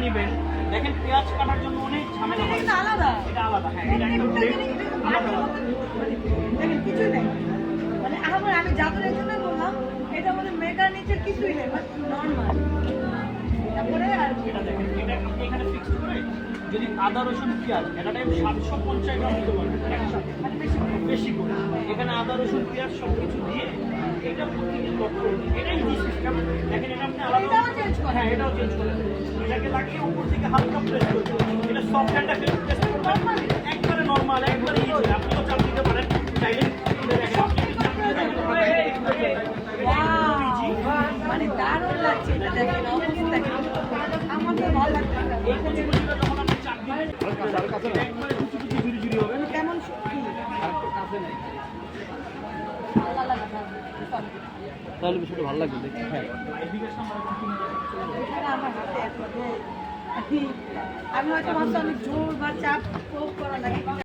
নেবেন, দেখেন পেঁয়াজ কাটার জন্য অনেক ঝামেলা হয়। এটা আলাদা, এটা আলাদা, হ্যাঁ, এটা একটা ব্লেড আলাদা। দেখেন কিছুই নেই, মানে আমি জাদুরের জন্য বললাম এটা মানে মেকানিকের কিছুই নেই, নর্মাল। তারপরে আর এটা দেখেন, এটা আপনি এখানে ফিক্সড করে যদি আদা রসুন পেঁয়াজ এটা টাইম 750 গ্রাম দিতে পারবেন একসাথে, মানে বেশি বেশি করে। এখানে আদা রসুন পেঁয়াজ সব কিছু দিয়ে এটা প্রতিদিন লক্ষ্য করবেন। এটাই ইজি সিস্টেম। দেখেন এটা আপনি আলাদা, এটাও চেঞ্জ করে। হ্যাঁ এটাও চেঞ্জ করে দেবেন। এটাকে লাগিয়ে উপর থেকে হালকা প্রেস করবেন। এটা সফট হ্যান্ডটা প্রেস করবেন, একবারে নরমাল, একবারে ইজি। আপনিও চাপ দিতে পারেন চাইলে। দেখেন আপনি যদি চাপ দিতে পারেন, মানে দারুণ লাগছে এটা, দেখেন অবস্থা দেখেন, আমার তো ভালো লাগছে। এই কচুগুলো যখন আপনি চাপ দিবেন একবারে কুচি কুচি ঝুরি ঝুরি হবে। কেমন সত্যি আল্লাহ লাগে তাহলে বিষয়টা ভালো লাগবে দেখি। হ্যাঁ, এখানে আমার হাতে এত আমি হয়তো ভাবছি অনেক জোর বা চাপ প্রয়োগ করা লাগে।